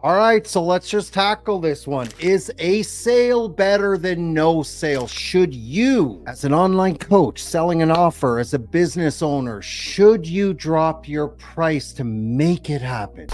All right, so let's just tackle this one. Is a sale better than no sale? Should you, as an online coach selling an offer, as a business owner, should you drop your price to make it happen?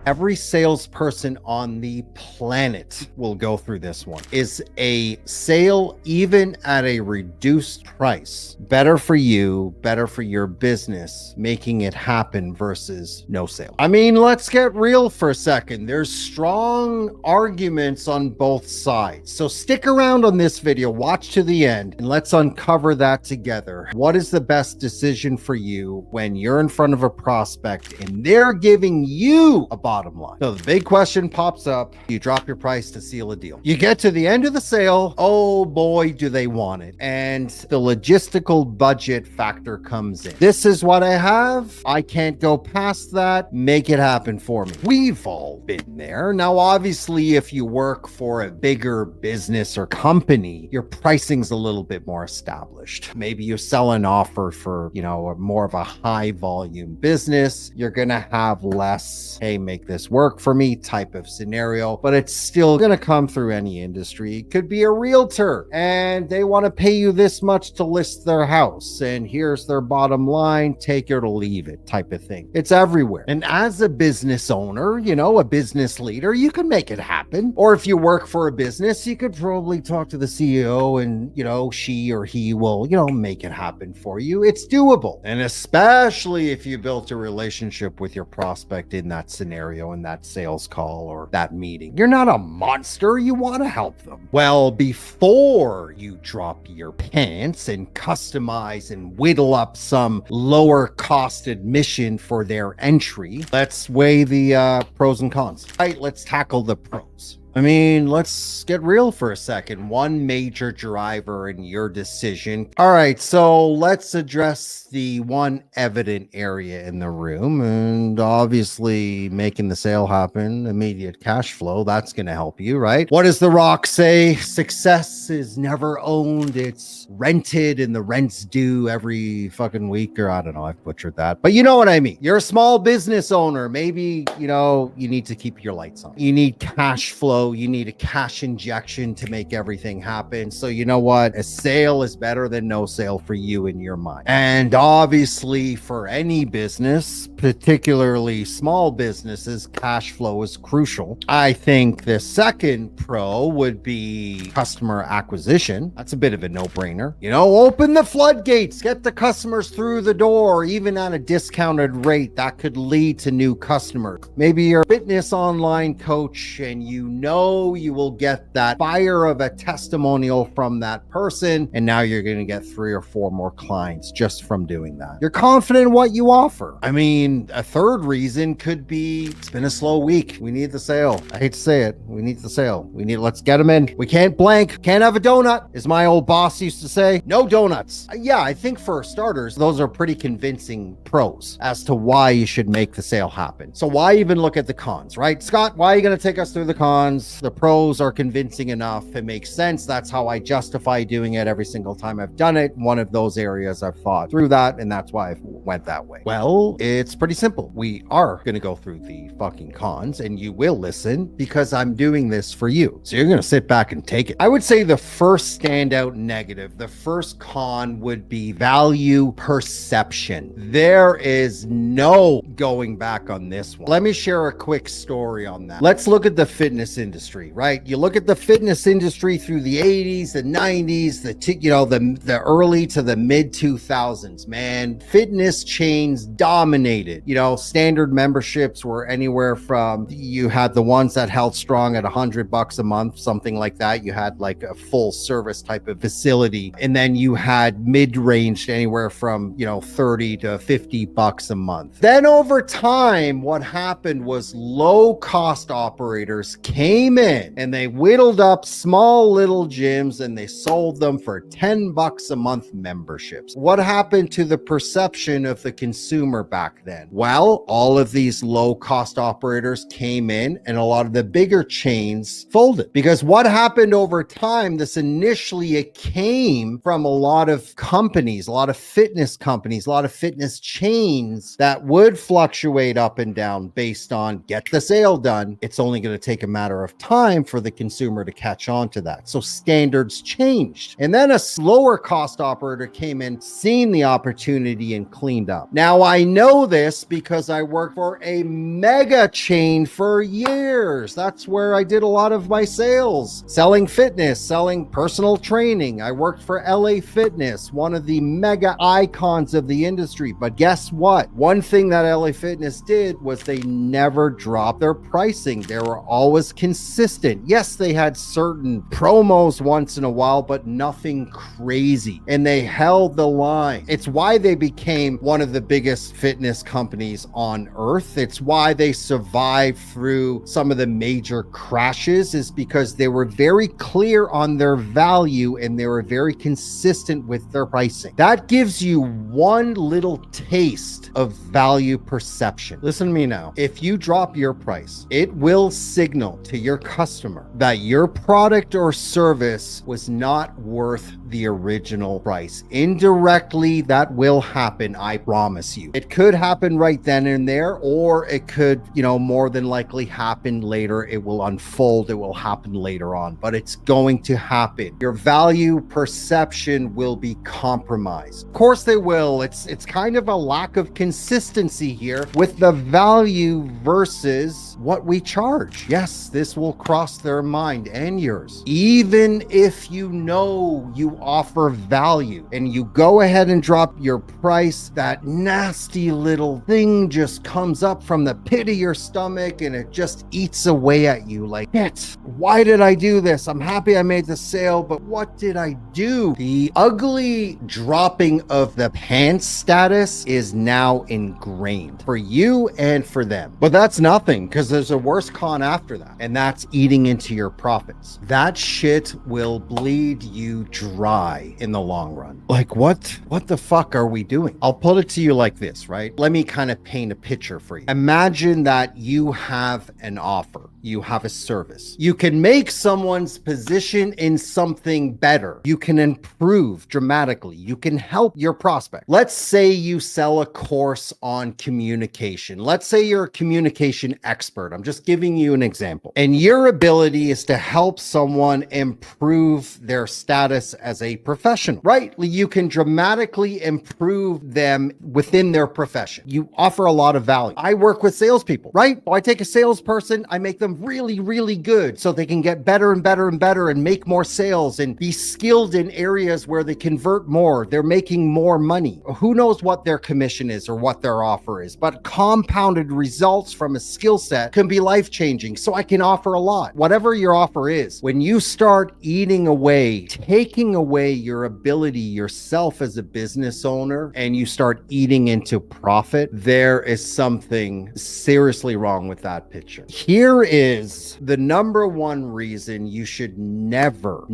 Every salesperson on the planet will go through this one. Is a sale, even at a reduced price, better for you, better for your business, making it happen versus no sale? I mean, let's get real for a second. There's strong arguments on both sides. So stick around on this video, watch to the end, and let's uncover that together. What is the best decision for you when you're in front of a prospect and they're giving you a bottom line? So the big question pops up. You drop your price to seal a deal. You get to the end of the sale. Oh boy, do they want it. And the logistical budget factor comes in. This is what I have. I can't go past that. Make it happen for me. We've all been there. Now, obviously, if you work for a bigger business or company, your pricing's a little bit more established. Maybe you sell an offer for, more of a high volume business. You're going to have less, hey, make this work for me type of scenario, but it's still going to come through any industry. It could be a realtor and they want to pay you this much to list their house, and here's their bottom line, take it or leave it type of thing. It's everywhere. And as a business owner, a business leader, you can make it happen. Or if you work for a business, you could probably talk to the CEO and, she or he will, make it happen for you. It's doable. And especially if you built a relationship with your prospect in that scenario, in that sales call or that meeting. You're not a monster. You want to help them. Well, before you drop your pants and customize and whittle up some lower cost admission for their entry, let's weigh the pros and cons. All right, let's tackle the pros. I mean, let's get real for a second. One major driver in your decision. All right, so let's address the one evident area in the room, and obviously making the sale happen, immediate cash flow, that's going to help you, right? What does The Rock say? Success is never owned, it's rented, and the rent's due every fucking week, or I don't know, I've butchered that, but you know what I mean. You're a small business owner. Maybe, you need to keep your lights on. You need cash flow. You need a cash injection to make everything happen. So you know what? A sale is better than no sale for you in your mind. And obviously for any business, particularly small businesses, cash flow is crucial. I think the second pro would be customer acquisition. That's a bit of a no-brainer. Open the floodgates, get the customers through the door, even at a discounted rate. That could lead to new customers. Maybe you're a fitness online coach and you will get that fire of a testimonial from that person, and now you're going to get 3 or 4 more clients just from doing that. You're confident in what you offer. I mean, a third reason could be it's been a slow week. We need the sale. I hate to say it. We need the sale. Let's get them in. We can't blank. Can't have a donut, as my old boss used to say. No donuts. Yeah, I think for starters, those are pretty convincing pros as to why you should make the sale happen. So why even look at the cons, right? Scott, why are you going to take us through the cons? The pros are convincing enough. It makes sense. That's how I justify doing it every single time I've done it. One of those areas I've thought through that, and that's why I went that way. Well, it's pretty simple. We are going to go through the fucking cons, and you will listen because I'm doing this for you. So you're going to sit back and take it. I would say the first standout negative, the first con would be value perception. There is no going back on this one. Let me share a quick story on that. Let's look at the fitness industry, right? You look at the fitness industry through the 80s, the 90s, the early to the mid 2000s, man, fitness chains dominated. Standard memberships were anywhere from, you had the ones that held strong at $100 a month, something like that. You had like a full service type of facility. And then you had mid-range anywhere from, $30 to $50 a month. Then over time, what happened was low cost operators came in and they whittled up small little gyms and they sold them for $10 a month memberships. What happened to the perception of the consumer back then? then? Well, all of these low cost operators came in and a lot of the bigger chains folded. Because what happened over time, this initially it came from a lot of companies, a lot of fitness companies, a lot of fitness chains that would fluctuate up and down based on get the sale done. It's only going to take a matter of time for the consumer to catch on to that. So standards changed. And then a slower cost operator came in, seen the opportunity and cleaned up. Now I know this because I worked for a mega chain for years. That's where I did a lot of my sales, selling fitness, selling personal training. I worked for LA Fitness, one of the mega icons of the industry. But guess what? One thing that LA Fitness did was they never dropped their pricing. They were always consistent. Yes, they had certain promos once in a while, but nothing crazy. And they held the line. It's why they became one of the biggest fitness companies on earth. It's why they survived through some of the major crashes, is because they were very clear on their value and they were very consistent with their pricing. That gives you one little taste of value perception. Listen to me now. If you drop your price, it will signal to your customer that your product or service was not worth the original price. Indirectly, that will happen, I promise you. It could happen right then and there, or it could, more than likely happen later. It will unfold. It will happen later on, but it's going to happen. Your value perception will be compromised. Of course they will. It's kind of a lack of consistency here with the value versus what we charge. Yes, this will cross their mind and yours. Even if you know you offer value and you go ahead and drop your price, that nasty little thing just comes up from the pit of your stomach and it just eats away at you like, shit, why did I do this? I'm happy I made the sale, but what did I do? The ugly dropping of the pants status is now ingrained for you and for them. But that's nothing, because there's a worse con after that, and that's eating into your profits. That shit will bleed you dry in the long run. Like, what the fuck are we doing? I'll put it to you like this, right? Let me kind of paint a picture for you. Imagine that you have an offer. You have a service. You can make someone's position in something better. You can improve dramatically. You can help your prospect. Let's say you sell a course on communication. Let's say you're a communication expert. I'm just giving you an example. And your ability is to help someone improve their status as a professional, right? You can dramatically improve them within their profession. You offer a lot of value. I work with salespeople, right? I take a salesperson, I make them really, really good so they can get better and better and better and make more sales and be skilled in areas where they convert more. They're making more money. Who knows what their commission is or what their offer is, but compounded results from a skill set can be life-changing. So I can offer a lot. Whatever your offer is, when you start eating away, taking away your ability yourself as a business owner, and you start eating into profit, there is something seriously wrong with that picture. Here is the number one reason you should never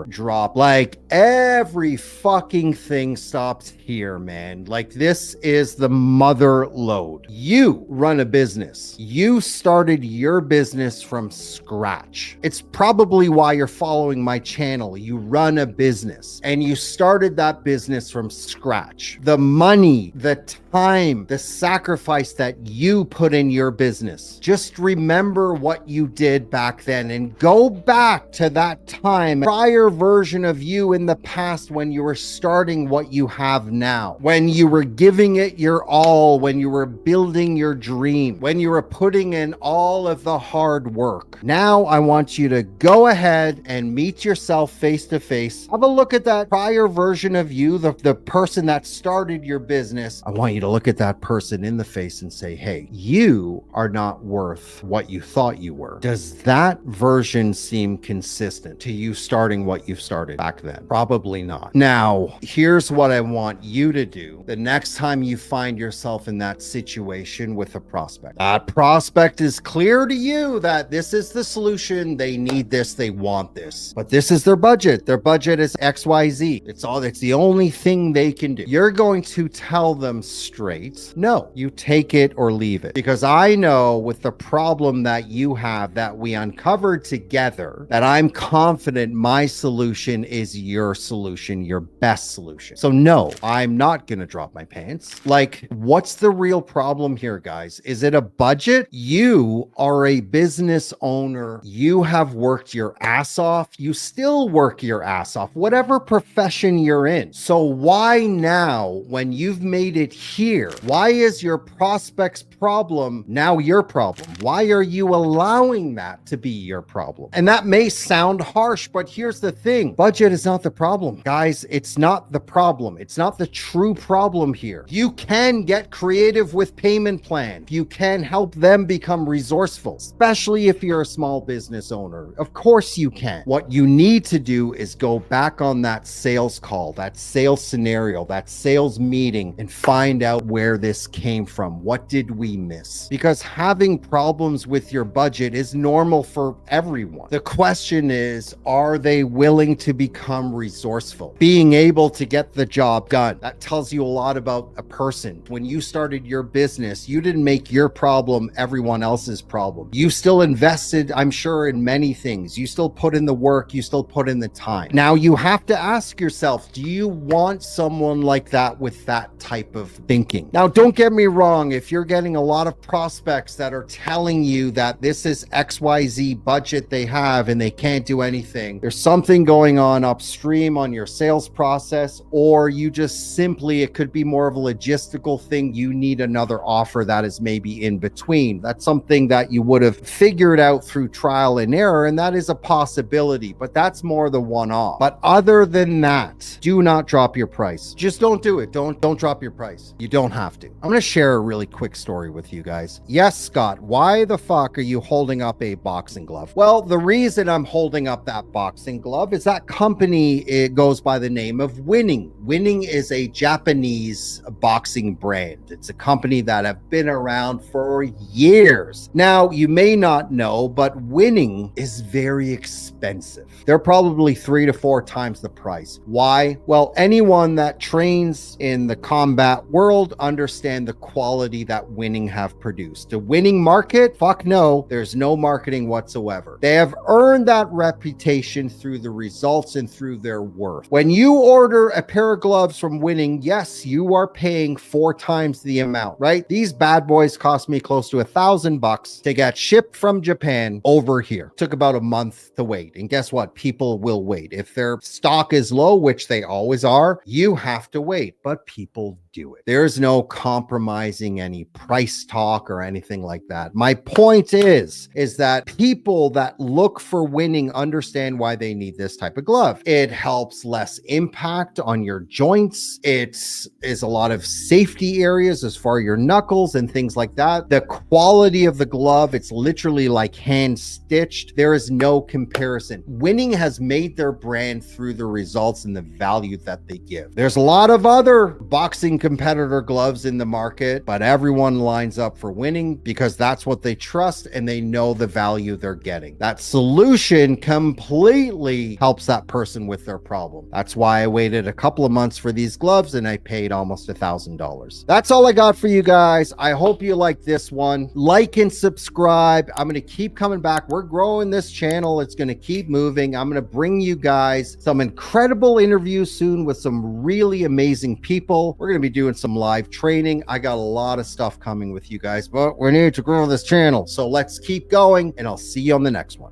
drop. Like, every fucking thing stops here, man. Like, this is the mother load. You run a business. You started your business from scratch. It's probably why you're following my channel. You run a business and you started that business from scratch. The money, the time, the sacrifice that you put in your business. Just remember what you did back then and go back to that time, prior version of you in the past when you were starting what you have now, when you were giving it your all, when you were building your dream, when you were putting in all of the hard work. Now I want you to go ahead and meet yourself face to face. Have a look at that prior version of you, the person that started your business. I want you to look at that person in the face and say, hey, you are not worth what you thought you were. Does that version seem consistent to you starting what you've started back then? Probably not. Now, here's what I want you to do the next time you find yourself in that situation with a prospect. That prospect is clear to you that this is the solution. They need this. They want this. But this is their budget. Their budget is XYZ. It's the only thing they can do. You're going to tell them straight. wait? No, you take it or leave it. Because I know with the problem that you have that we uncovered together, that I'm confident my solution is your solution, your best solution. So no, I'm not gonna drop my pants. Like, what's the real problem here, guys? Is it a budget? You are a business owner. You have worked your ass off. You still work your ass off, whatever profession you're in. So why now, when you've made it here, why is your prospect's problem now your problem? Why are you allowing that to be your problem? And that may sound harsh, but here's the thing. Budget is not the problem. Guys, it's not the problem. It's not the true problem here. You can get creative with payment plans. You can help them become resourceful, especially if you're a small business owner. Of course you can. What you need to do is go back on that sales call, that sales scenario, that sales meeting, and find out where this came from. What did we miss? Because having problems with your budget is normal for everyone. The question is, are they willing to become resourceful? Being able to get the job done. That tells you a lot about a person. When you started your business, you didn't make your problem everyone else's problem. You still invested, I'm sure, in many things. You still put in the work, you still put in the time. Now you have to ask yourself, do you want someone like that with that type of thinking? Now, don't get me wrong, if you're getting a lot of prospects that are telling you that this is XYZ budget they have and they can't do anything, there's something going on upstream on your sales process, or you just simply, it could be more of a logistical thing. You need another offer that is maybe in between. That's something that you would have figured out through trial and error, and that is a possibility, but that's more the one-off. But other than that, do not drop your price. Just don't do it. Don't drop your price. You don't have to. I'm going to share a really quick story with you guys. Yes, Scott, why the fuck are you holding up a boxing glove? Well, the reason I'm holding up that boxing glove is that company, it goes by the name of Winning. Winning is a Japanese boxing brand. It's a company that have been around for years. Now, you may not know, but Winning is very expensive. They're probably 3 to 4 times the price. Why? Well, anyone that trains in the combat world understand the quality that Winning have produced. The Winning market? Fuck no. There's no marketing whatsoever. They have earned that reputation through the results and through their worth. When you order a pair of gloves from Winning, yes, you are paying 4 times the amount, right? These bad boys cost me close to $1,000 to get shipped from Japan over here. Took about a month to wait. And guess what? People will wait. If their stock is low, which they always are, you have to wait, but people do it. There's no compromising any price talk or anything like that. My point is that people that look for Winning understand why they need this type of glove. It helps less impact on your joints. It is a lot of safety areas as far as your knuckles and things like that. The quality of the glove, it's literally like hand stitched. There is no comparison. Winning has made their brand through the results and the value that they give. There's a lot of other boxing competitor gloves in the market, but everyone lines up for Winning because that's what they trust and they know the value they're getting. That solution completely helps that person with their problem. That's why I waited a couple of months for these gloves and I paid almost $1,000. That's all I got for you guys. I hope you like this one. Like and subscribe. I'm going to keep coming back. We're growing this channel. It's going to keep moving. I'm going to bring you guys some incredible interviews soon with some really amazing people. We're going to be doing some live training. I got a lot of stuff coming with you guys, but we need to grow this channel. So let's keep going and I'll see you on the next one.